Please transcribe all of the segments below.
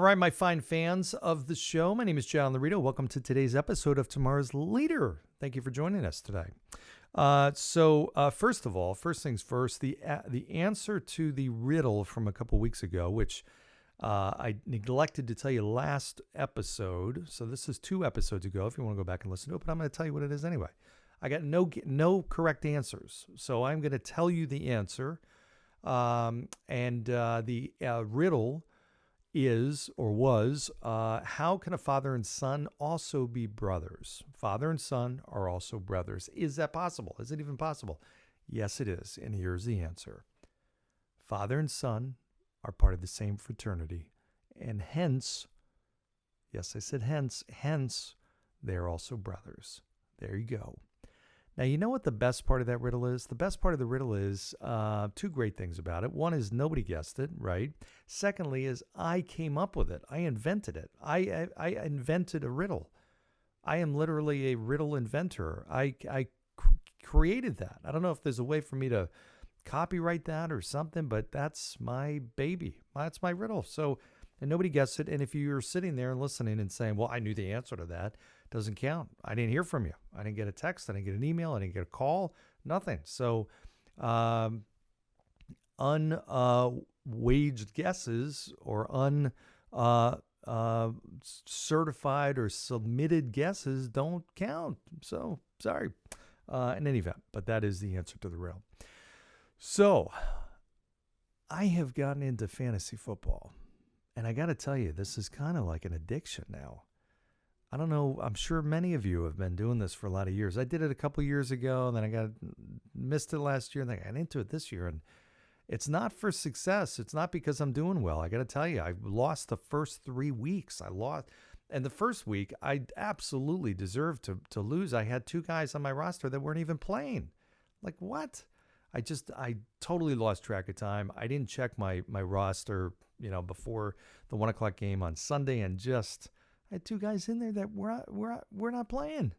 right, my fine fans of the show, my name is John Laurito. Welcome to today's episode of Tomorrow's Leader. Thank you for joining us today. First of all, first things first, the answer to the riddle from a couple weeks ago, which I neglected to tell you last episode. So this is 2 episodes ago if you want to go back and listen to it, but I'm going to tell you what it is anyway. I got no correct answers. So I'm going to tell you the answer. The riddle is or was, how can a father and son also be brothers? Father and son are also brothers. Is that possible? Is it even possible? Yes, it is. And here's the answer. Father and son are part of the same fraternity. And hence, yes, I said hence, they're also brothers. There you go. Now, you know what the best part of that riddle is? The best part of the riddle is 2 great things about it. One is nobody guessed it, right? Secondly is I came up with it. I invented it. I invented a riddle. I am literally a riddle inventor. I created that. I don't know if there's a way for me to copyright that or something, but that's my baby. That's my riddle. So, and nobody guessed it. And if you're sitting there and listening and saying, well, I knew the answer to that, doesn't count. I didn't hear from you. I didn't get a text. I didn't get an email. I didn't get a call. Nothing. So, unwaged guesses or certified or submitted guesses don't count. So, sorry. In any event, but that is the answer to the riddle. So, I have gotten into fantasy football. And I got to tell you, this is kind of like an addiction now. I don't know. I'm sure many of you have been doing this for a lot of years. I did it a couple years ago, and then I missed it last year, and then I got into it this year. And it's not for success. It's not because I'm doing well. I got to tell you, I lost the first 3 weeks. And the first week, I absolutely deserved to lose. I had 2 guys on my roster that weren't even playing. Like, what? I totally lost track of time. I didn't check my roster, before the 1 o'clock game on Sunday, and I had 2 guys in there that we're not playing.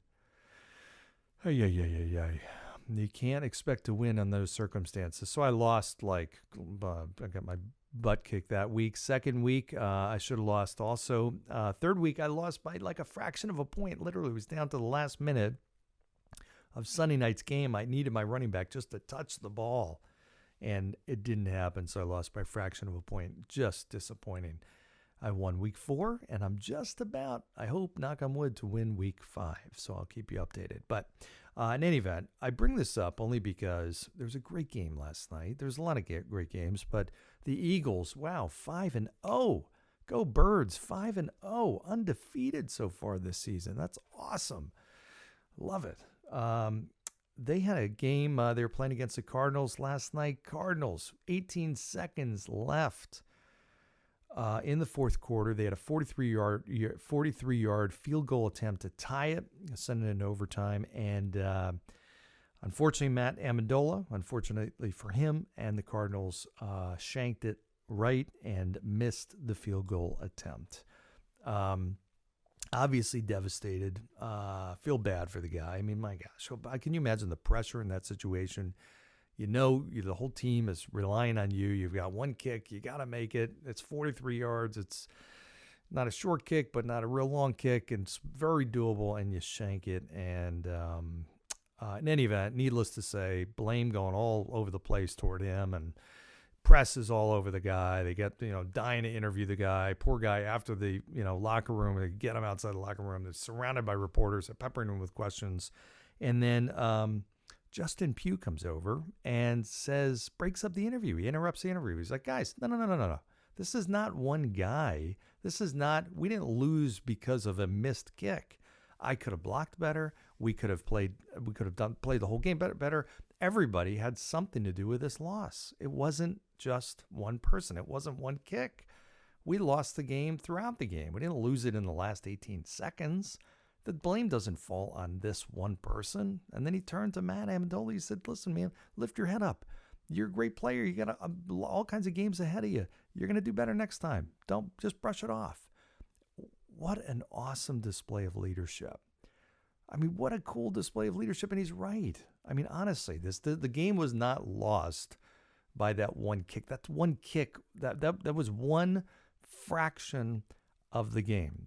You can't expect to win on those circumstances. So I lost I got my butt kicked that week. Second week, I should have lost also. Third week, I lost by like a fraction of a point. Literally, it was down to the last minute of Sunday night's game. I needed my running back just to touch the ball, and it didn't happen. So I lost by a fraction of a point. Just disappointing. I won week 4, and I'm just about, I hope, knock on wood, to win week 5. So I'll keep you updated. But in any event, I bring this up only because there's a great game last night. There's a lot of great games, but the Eagles, wow, 5-0. Go Birds, 5-0, undefeated so far this season. That's awesome. Love it. They had a game, they were playing against the Cardinals last night. Cardinals, 18 seconds left. In the fourth quarter, they had a 43-yard field goal attempt to tie it, send it in overtime. And unfortunately, Matt Amendola, unfortunately for him, and the Cardinals shanked it right and missed the field goal attempt. Obviously devastated. Feel bad for the guy. I mean, my gosh, can you imagine the pressure in that situation? The whole team is relying on you. You've got 1 kick. You got to make it. It's 43 yards. It's not a short kick, but not a real long kick. And it's very doable, and you shank it. And in any event, needless to say, blame going all over the place toward him, and press is all over the guy. They get, dying to interview the guy. Poor guy after the, locker room. They get him outside the locker room. They're surrounded by reporters. They're peppering him with questions. And then Justin Pugh comes over and breaks up the interview. He interrupts the interview. He's like, guys, no. This is not one guy. We didn't lose because of a missed kick. I could have blocked better. We could have played the whole game better. Everybody had something to do with this loss. It wasn't just one person. It wasn't one kick. We lost the game throughout the game. We didn't lose it in the last 18 seconds. The blame doesn't fall on this one person. And then he turned to Matt Amendola. He said, listen, man, lift your head up. You're a great player. You got all kinds of games ahead of you. You're going to do better next time. Don't just brush it off. What an awesome display of leadership. I mean, what a cool display of leadership. And he's right. I mean, honestly, the game was not lost by that one kick. That's one kick. That was one fraction of the game.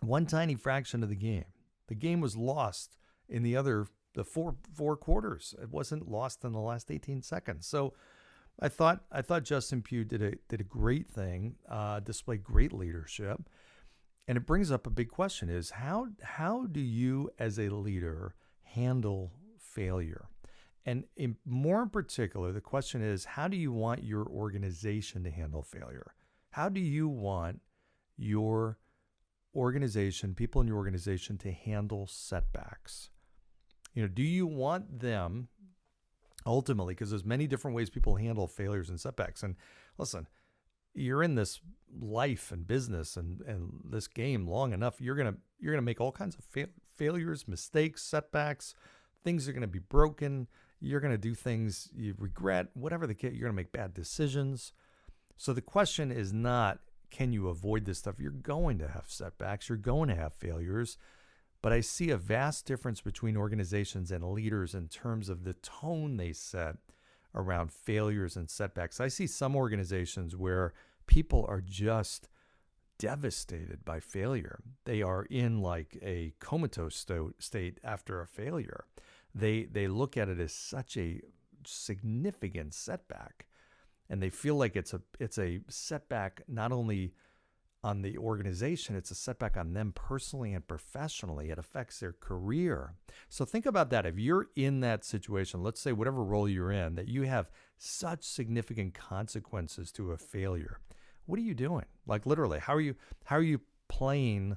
One tiny fraction of the game. The game was lost in the four quarters. It wasn't lost in the last 18 seconds. So I thought Justin Pugh did a great thing, displayed great leadership. And it brings up a big question: is how do you as a leader handle failure? And more in particular, the question is, how do you want your organization to handle failure? How do you want your organization, people in your organization, to handle setbacks? Do you want them ultimately, because there's many different ways people handle failures and setbacks. And listen, you're in this life and business and this game long enough, you're gonna make all kinds of failures, mistakes, setbacks. Things are gonna be broken. You're gonna do things you regret. Whatever the case, you're gonna make bad decisions. So the question is not, can you avoid this stuff? You're going to have setbacks. You're going to have failures. But I see a vast difference between organizations and leaders in terms of the tone they set around failures and setbacks. I see some organizations where people are just devastated by failure. They are in like a comatose state after a failure. They look at it as such a significant setback, and they feel like it's a setback not only on the organization, it's a setback on them personally and professionally. It affects their career. So think about that. If you're in that situation, let's say whatever role you're in, that you have such significant consequences to a failure, what are you doing? Like literally, how are you playing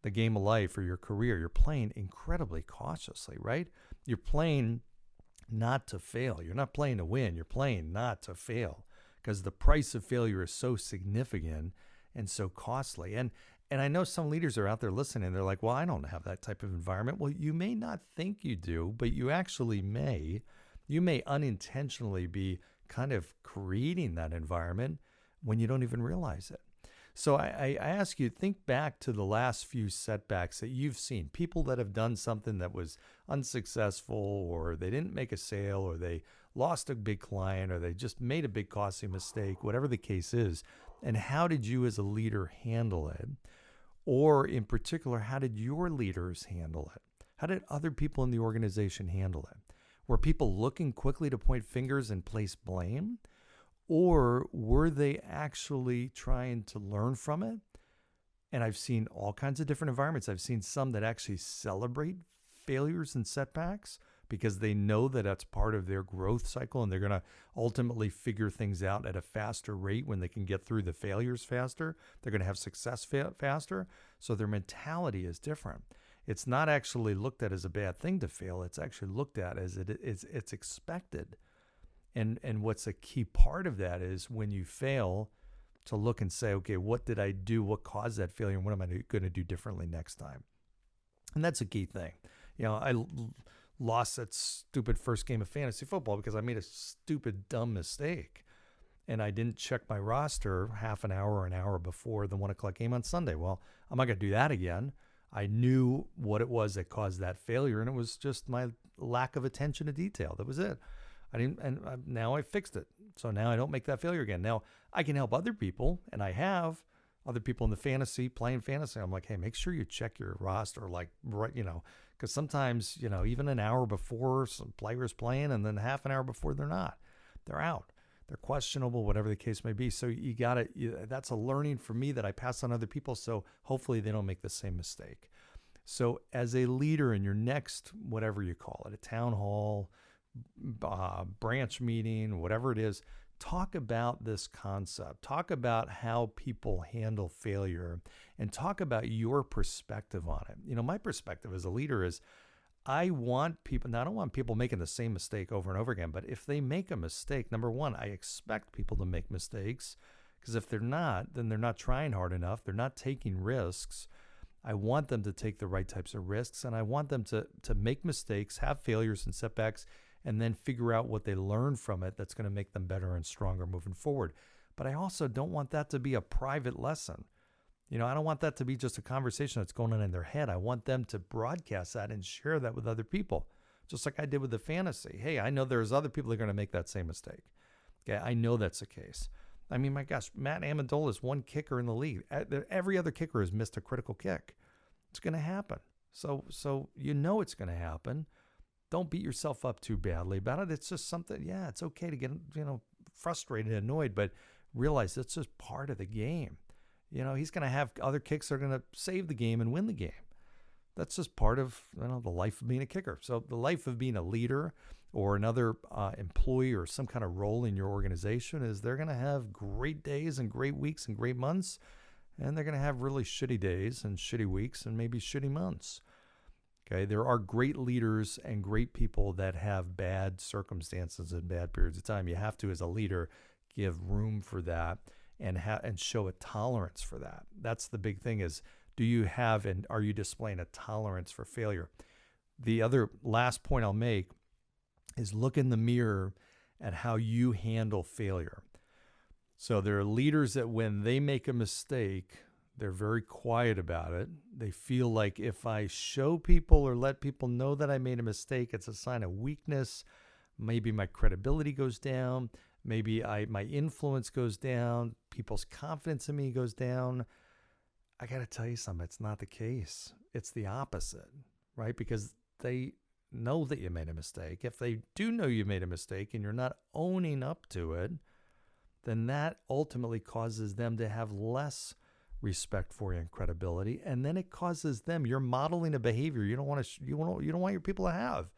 the game of life or your career? You're playing incredibly cautiously, right? You're playing not to fail. You're not playing to win. You're playing not to fail, because the price of failure is so significant and so costly. And I know some leaders are out there listening. They're like, well, I don't have that type of environment. Well, you may not think you do, but you actually may. You may unintentionally be kind of creating that environment when you don't even realize it. So I ask you, think back to the last few setbacks that you've seen. People that have done something that was unsuccessful, or they didn't make a sale, or they lost a big client, or they just made a big costly mistake, whatever the case is. And how did you as a leader handle it? Or in particular, how did your leaders handle it? How did other people in the organization handle it? Were people looking quickly to point fingers and place blame? Or were they actually trying to learn from it? And I've seen all kinds of different environments. I've seen some that actually celebrate failures and setbacks because they know that that's part of their growth cycle, and they're going to ultimately figure things out at a faster rate when they can get through the failures faster. They're going to have success faster. So their mentality is different. It's not actually looked at as a bad thing to fail. It's actually looked at as it's expected. And what's a key part of that is when you fail, to look and say, okay, what did I do? What caused that failure? And what am I going to do differently next time? And that's a key thing. I lost that stupid first game of fantasy football because I made a stupid, dumb mistake. And I didn't check my roster half an hour or an hour before the 1 o'clock game on Sunday. Well, I'm not going to do that again. I knew what it was that caused that failure, and it was just my lack of attention to detail. That was it. Now I fixed it. So now I don't make that failure again. Now I can help other people, and I have other people in the playing fantasy. I'm like, hey, make sure you check your roster, because sometimes, even an hour before some players playing, and then half an hour before they're out. They're questionable, whatever the case may be. So that's a learning for me that I pass on other people. So hopefully they don't make the same mistake. So as a leader in your next, whatever you call it, a town hall, branch meeting, whatever it is, talk about this concept. Talk about how people handle failure, and talk about your perspective on it. My perspective as a leader is I don't want people making the same mistake over and over again. But if they make a mistake, number one, I expect people to make mistakes, because if they're not, then they're not trying hard enough. They're not taking risks. I want them to take the right types of risks, and I want them to make mistakes, have failures and setbacks, and then figure out what they learn from it that's going to make them better and stronger moving forward. But I also don't want that to be a private lesson. I don't want that to be just a conversation that's going on in their head. I want them to broadcast that and share that with other people, just like I did with the fantasy. Hey, I know there's other people that are going to make that same mistake. Okay, I know that's the case. I mean, my gosh, Matt Amendola is one kicker in the league. Every other kicker has missed a critical kick. It's going to happen. So it's going to happen. Don't beat yourself up too badly about it. It's just something, it's okay to get, frustrated and annoyed, but realize it's just part of the game. He's going to have other kicks that are going to save the game and win the game. That's just part of the life of being a kicker. So the life of being a leader or another employee or some kind of role in your organization is they're going to have great days and great weeks and great months, and they're going to have really shitty days and shitty weeks and maybe shitty months. Okay, there are great leaders and great people that have bad circumstances and bad periods of time. You have to, as a leader, give room for that and show a tolerance for that. That's the big thing is, do you have and are you displaying a tolerance for failure? The other last point I'll make is look in the mirror at how you handle failure. So there are leaders that when they make a mistake, they're very quiet about it. They feel like if I show people or let people know that I made a mistake, it's a sign of weakness. Maybe my credibility goes down. Maybe my influence goes down. People's confidence in me goes down. I got to tell you something. It's not the case. It's the opposite, right? Because they know that you made a mistake. If they do know you made a mistake and you're not owning up to it, then that ultimately causes them to have less respect for you and credibility, and then it causes them. You're modeling a behavior you don't want your people to have.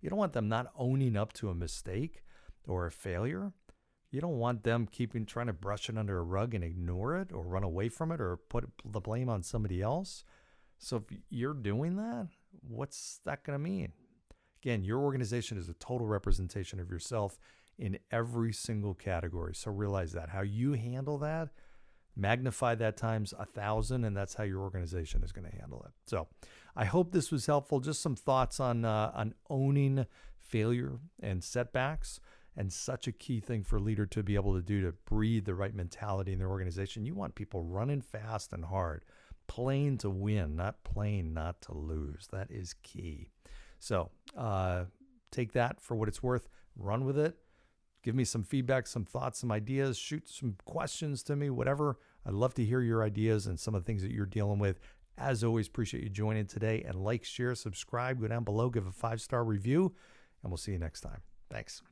You don't want them not owning up to a mistake or a failure. You don't want them trying to brush it under a rug and ignore it or run away from it or put the blame on somebody else. So if you're doing that, what's that going to mean? Again, your organization is a total representation of yourself in every single category. So realize that. How you handle that, magnify that times 1,000, and that's how your organization is going to handle it. So I hope this was helpful. Just some thoughts on owning failure and setbacks, and such a key thing for a leader to be able to do to breed the right mentality in their organization. You want people running fast and hard, playing to win, not playing not to lose. That is key. So take that for what it's worth. Run with it. Give me some feedback, some thoughts, some ideas. Shoot some questions to me, whatever. I'd love to hear your ideas and some of the things that you're dealing with. As always, appreciate you joining today. And like, share, subscribe. Go down below, give a 5-star review, and we'll see you next time. Thanks.